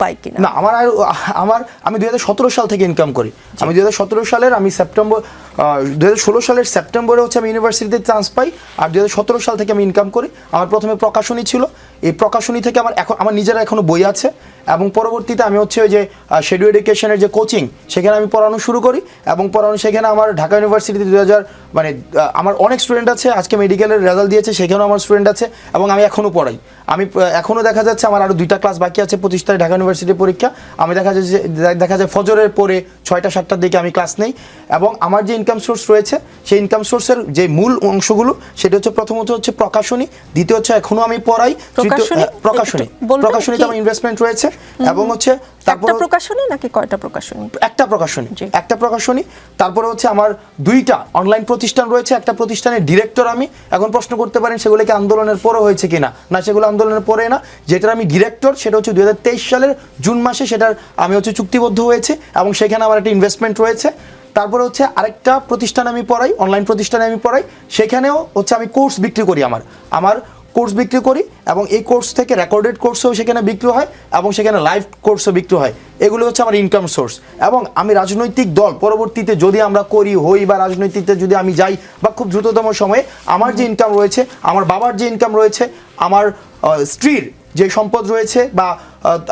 উপায় কিনা? না, আমি 2017 সাল থেকে ইনকাম করি। আমি 2017 সালের 2016 সালের সেপ্টেম্বরে হচ্ছে আমি ইউনিভার্সিটিতে চান্স পাই, আর 2017 সাল থেকে আমি ইনকাম করি। আমার প্রথমে প্রকাশনী ছিল, এই প্রকাশনী থেকে আমার নিজের এখনো বই আছে, এবং পরবর্তীতে আমি হচ্ছে ওই যে শেডিউ এডুকেশনের যে কোচিং, সেখানে আমি পড়ানো শুরু করি, এবং সেখানে আমার ঢাকা ইউনিভার্সিটিতে আমার অনেক স্টুডেন্ট আছে, আজকে মেডিকেলের রেজাল্ট দিয়েছে, সেখানেও আমার স্টুডেন্ট আছে, এবং আমি এখনও পড়াই। আমি এখনও দেখা যাচ্ছে আমার আরও 2টা ক্লাস বাকি আছে, 25 তারিখ ঢাকা ইউনিভার্সিটির পরীক্ষা। আমি দেখা যায় ফজরের পরে 6টা-7টার দিকে আমি ক্লাস নেই, এবং আমার যে ইনকাম সোর্স রয়েছে, সেই ইনকাম সোর্সের যে মূল অংশগুলো, সেটা হচ্ছে প্রথমত হচ্ছে প্রকাশনী, দ্বিতীয় হচ্ছে এখনও আমি পড়াই, প্রকাশনীতে আমার ইনভেস্টমেন্ট রয়েছে, এবং হচ্ছে একটা প্রকাশনী নাকি কয়টা প্রকাশনী? একটা প্রকাশনী। তারপরে হচ্ছে আমার 2টা অনলাইন প্রতিষ্ঠান রয়েছে, একটা প্রতিষ্ঠানের ডিরেক্টর আমি। এখন প্রশ্ন করতে পারেন সেগুলো কি আন্দোলনের পরে হয়েছে কিনা? না, সেগুলো আন্দোলনের পরে না। যেটার আমি ডিরেক্টর, সেটা হচ্ছে 2023 সালের জুন মাসে সেটার আমি হচ্ছে চুক্তিবদ্ধ হয়েছে, এবং সেখানে আমার একটা ইনভেস্টমেন্ট রয়েছে। তারপরে হচ্ছে আরেকটা প্রতিষ্ঠান আমি পড়াই, অনলাইন প্রতিষ্ঠানে আমি পড়াই, সেখানেও হচ্ছে আমি কোর্স বিক্রি করি, আমার কোর্স বিক্রি করি, এবং এই কোর্স থেকে রেকর্ডেড কোর্সও সেখানে বিক্রি হয়, এবং সেখানে লাইভ কোর্সও বিক্রি হয়। এগুলো হচ্ছে আমার ইনকাম সোর্স। এবং আমি রাজনৈতিক দল পরবর্তীতে যদি আমরা হই বা রাজনৈতিকতে যদি আমি যাই, বা খুব দ্রুততম সময়ে আমার যে ইনকাম রয়েছে, আমার বাবার যে ইনকাম রয়েছে, আমার স্ত্রীর যে সম্পদ রয়েছে, বা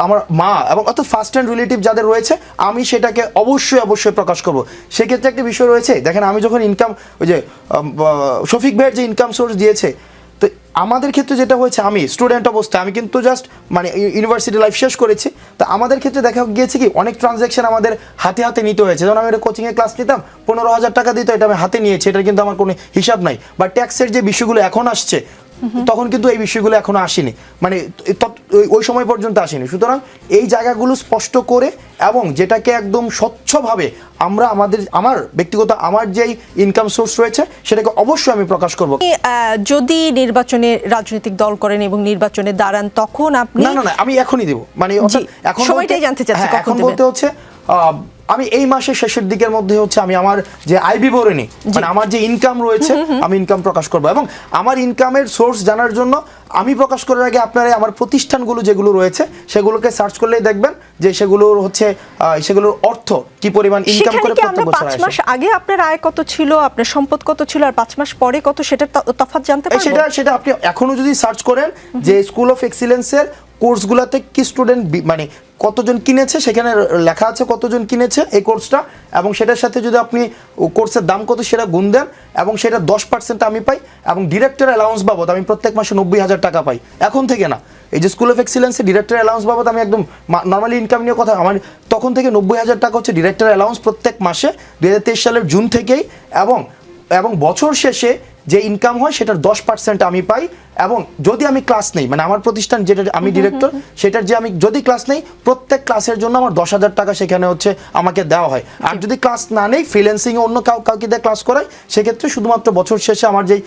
আমার মা এবং অত ফার্স্ট হ্যান্ড রিলেটিভ যাদের রয়েছে, আমি সেটাকে অবশ্যই প্রকাশ করব। সেক্ষেত্রে একটা বিষয় রয়েছে, দেখেন আমি যখন ইনকাম, ওই যে শফিক ভাইয়ের যে ইনকাম সোর্স দিয়েছে, তো আমাদের ক্ষেত্রে যেটা হয়েছে, আমি স্টুডেন্ট অবস্থায়, আমি কিন্তু জাস্ট ইউনিভার্সিটি লাইফ শেষ করেছি, তো আমাদের ক্ষেত্রে দেখা গিয়েছে কি অনেক ট্রানজ্যাকশন আমাদের হাতে নিতে হয়েছে। যেমন আমি একটা কোচিংয়ে ক্লাস নিতাম, 15,000 টাকা দিত, এটা আমি হাতে নিয়েছি, এটা কিন্তু আমার কোনো হিসাব নাই। বা ট্যাক্সের যে বিষয়গুলো এখন আসছে, তখন কিন্তু এই বিষয়গুলো এখনো আসেনি, ওই সময় পর্যন্ত আসেনি। সুতরাং এই জায়গাগুলো স্পষ্ট করে, এবং যেটাকে একদম স্বচ্ছভাবে আমার ব্যক্তিগত আমার যেই ইনকাম সোর্স রয়েছে, সেটাকে অবশ্যই আমি প্রকাশ করব। যদি নির্বাচনে রাজনৈতিক দল করেন এবং নির্বাচনে দাঁড়ান, তখন আপনি না, আমি এখনই দেব, এখন সময়টাই জানতে চাচ্ছি এখন বলতে হচ্ছে আমি এই মাসের শেষের দিকের মধ্যে হচ্ছে আমি আমার যে আয় বিবরণী, আমার যে ইনকাম রয়েছে, আমি ইনকাম প্রকাশ করব। এবং আমার ইনকামের সোর্স জানার জন্য আমি প্রকাশ করার আগে আপনারা আমার প্রতিষ্ঠানগুলো যেগুলো রয়েছে, সেগুলোকে সার্চ করলেই দেখবেন যে সেগুলোর অর্থ কি পরিমাণ ইনকাম করে প্রত্যেক বছর আসে। 5 মাস আগে আপনার আয় কত ছিল, আপনার সম্পদ কত ছিল, আর 5 মাস পরে কত, সেটা তফাৎ জানতে পারবো? সেটা আপনি এখনো যদি সার্চ করেন যে স্কুল অফ এক্সিলেন্সের কোর্সগুলোতে কি স্টুডেন্ট কতজন কিনেছে, সেখানে লেখা আছে কতজন কিনেছে এই কোর্সটা, এবং সেটার সাথে যদি আপনি কোর্সের দাম কত সেটা গুণ দেন, এবং সেটা 10% আমি পাই, এবং ডিরেক্টর অ্যালাউন্স বাবদ আমি প্রত্যেক মাসে 90,000 টাকা পাই। এখন থেকে না, এই যে স্কুল অফ এক্সিলেন্সে ডিরেক্টর অ্যালাউন্স বাবদ আমি একদম নর্মালি ইনকাম নিয়ে কথা, আমার তখন থেকে 90,000 টাকা হচ্ছে ডিরেক্টর অ্যালাউন্স প্রত্যেক মাসে 2023 সালের জুন থেকেই, এবং বছর শেষে যে ইনকাম হয় সেটার 10% আমি পাই। এবং যদি আমি ক্লাস নেই, আমার প্রতিষ্ঠান যেটা আমি ডিরেক্টর, সেটার যে আমি যদি ক্লাস নেই, প্রত্যেক ক্লাসের জন্য আমার 10,000 টাকা সেখানে হচ্ছে আমাকে দেওয়া হয়। আর যদি ক্লাস না নেই, ফ্রিল্যান্সিংয়ে অন্য কাউকে দিয়ে ক্লাস করাই, সেক্ষেত্রে শুধুমাত্র বছর শেষে আমার যেই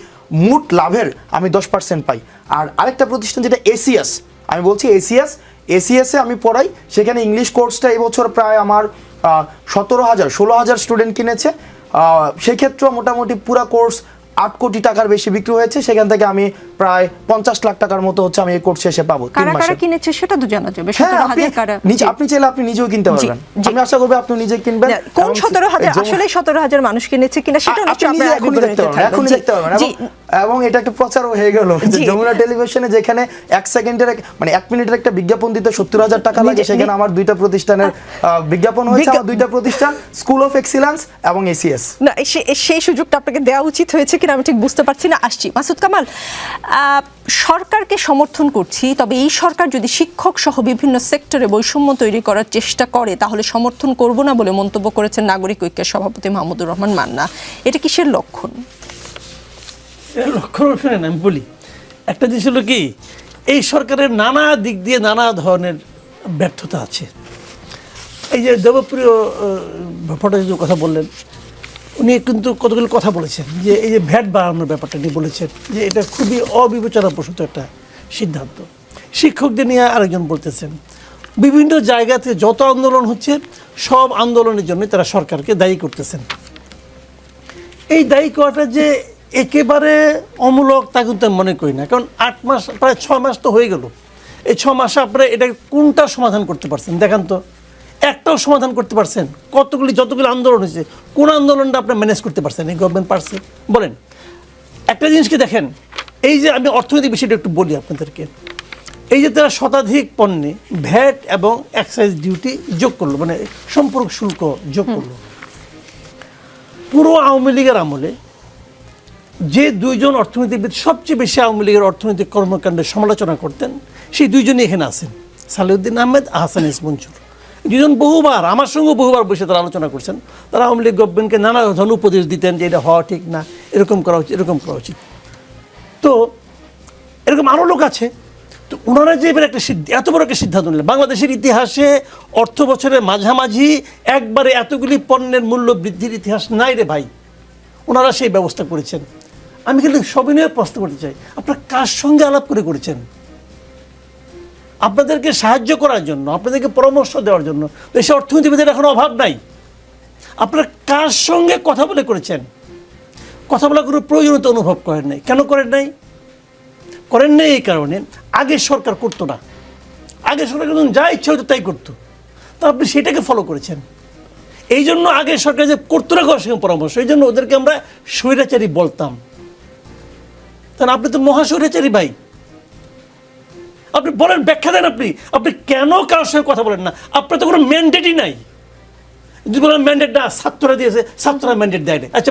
মোট লাভের আমি 10% পাই। আর আরেকটা প্রতিষ্ঠান যেটা এসিএস, আমি বলছি এসিএসে আমি পড়াই, সেখানে ইংলিশ কোর্সটা এবছর প্রায় আমার 16,000 স্টুডেন্ট কিনেছে। সেক্ষেত্রেও মোটামুটি পুরা কোর্স 8 কোটি টাকার বেশি বিক্রি হয়েছে। সেখান থেকে আমি প্রায় 50 লাখ টাকার মতো হচ্ছে আমি এই কোর্স শেষে পাবো। 3 মাসে কারা কিনেছে সেটা তো জানা যাবে। 17,000 কারা? আপনি চাইলে আপনি নিজেও কিনতে পারবেন। আমি আশা করব আপনি নিজে কিনবেন। কোন 17,000 আসলে 17,000 মানুষ কিনেছে কিনা সেটা নিশ্চয়ই আপনারা এখন দেখতে পারবেন। এবং এটা একটা প্রচারও হয়ে গেল যমুনা টেলিভিশনে, যেখানে 1 সেকেন্ডের 1 মিনিটের একটা বিজ্ঞাপন দিতে 70,000 টাকা লাগে, সেখানে আমার 2টা প্রতিষ্ঠানের বিজ্ঞাপন হয়েছে। আমার 2টা প্রতিষ্ঠান স্কুল অফ এক্সিলেন্স এবং এসিএস। না, সেই সুযোগটা আপনাকে দেওয়া উচিত হয়েছে কিনা আমি ঠিক বুঝতে পারছি না। আসছি মাসুদ কামাল, সরকারকে সমর্থন করছি, তবে এই সরকার যদি শিক্ষক সহ বিভিন্ন সেক্টরে বৈষম্য তৈরি করার চেষ্টা করে, তাহলে সমর্থন করব না বলে মন্তব্য করেছেন নাগরিক ঐক্যের সভাপতি মাহমুদুর রহমান মান্না। এটা কিসের লক্ষণ? লক্ষণ আমি বলি, একটা জিনিস হলো কি, এই সরকারের নানা দিক দিয়ে নানা ধরনের ব্যর্থতা আছে। এই যে দেবপ্রিয় ভট্টাচার্য কথা বললেন, উনি কিন্তু কতগুলো কথা বলেছেন, যে এই যে ভ্যাট বাড়ানোর ব্যাপারটা নিয়ে বলেছেন যে এটা খুবই অবিবেচনাপ্রসূত একটা সিদ্ধান্ত। শিক্ষকদের নিয়ে আরেকজন বলতেছেন, বিভিন্ন জায়গাতে যত আন্দোলন হচ্ছে সব আন্দোলনের জন্য তারা সরকারকে দায়ী করতেছেন। এই দায়ী করাটা যে একেবারে অমূলক তা কিন্তু আমি মনে করি না, কারণ 8 মাস প্রায় 6 মাস তো হয়ে গেল। এই 6 মাসে আপনারা এটা কোনটা সমাধান করতে পারছেন দেখান তো, একটাও সমাধান করতে পারছেন? যতগুলি আন্দোলন হয়েছে কোন আন্দোলনটা আপনার ম্যানেজ করতে পারছেন? এই গভর্নমেন্ট পারছে? বলেন। একটা জিনিসকে দেখেন, এই যে আমি অর্থনৈতিক বিষয়টা একটু বলি আপনাদেরকে, এই যে তারা শতাধিক পণ্যে ভ্যাট এবং এক্সাইজ ডিউটি যোগ করলো, মানে সম্পূরক শুল্ক যোগ করলো। পুরো আওয়ামী লীগের আমলে যে দুইজন অর্থনীতিবিদ সবচেয়ে বেশি আওয়ামী লীগের অর্থনৈতিক কর্মকাণ্ডের সমালোচনা করতেন, সেই দুইজনই এখানে আছেন, সালেউদ্দিন আহমেদ, আহসান এস মঞ্জুর। দুজন বহুবার আমার সঙ্গে বহুবার বসে তারা আলোচনা করছেন। তারা আওয়ামী লীগ গভর্নমেন্টকে নানা ধরনের উপদেশ দিতেন যে এটা হওয়া ঠিক না, এরকম করা উচিত, এরকম করা উচিত। তো এরকম আরও লোক আছে। তো ওনারা যে এবার এত বড় একটা সিদ্ধান্ত নিলেন, বাংলাদেশের ইতিহাসে অর্থ বছরের মাঝামাঝি একবারে এতগুলি পণ্যের মূল্য বৃদ্ধির ইতিহাস নাই রে ভাই। ওনারা সেই ব্যবস্থা করেছেন। আমি কিন্তু সবিনয়ে প্রশ্ন করতে চাই, আপনারা কার সঙ্গে আলাপ করে করেছেন? আপনাদেরকে সাহায্য করার জন্য, আপনাদেরকে পরামর্শ দেওয়ার জন্য দেশে অর্থনীতিবিদের এখন অভাব নাই। আপনারা কার সঙ্গে কথা বলে করেছেন? কথা বলার কোনো প্রয়োজনীয়তা অনুভব করেন নাই। কেন করেন নাই? করেন নাই এই কারণে, আগের সরকার করতো না। আগের সরকার যখন যা ইচ্ছা হতো তাই করতো, তা আপনি সেটাকে ফলো করেছেন। এই জন্য আগের সরকার যে করতো না কারোর সঙ্গে পরামর্শ, এই জন্য ওদেরকে আমরা স্বৈরাচারী বলতাম। তাহলে আপনি তো মহা স্বৈরাচারী ভাই। আপনি বলেন, ব্যাখ্যা দেন, আপনি কেন কারোর সঙ্গে কথা বলেন না? আপনার তো কোনো ম্যান্ডেটই নাই। যদি বলেন ম্যান্ডেট না, ছাত্ররা দিয়েছে, ছাত্ররা ম্যান্ডেট দেয় না। আচ্ছা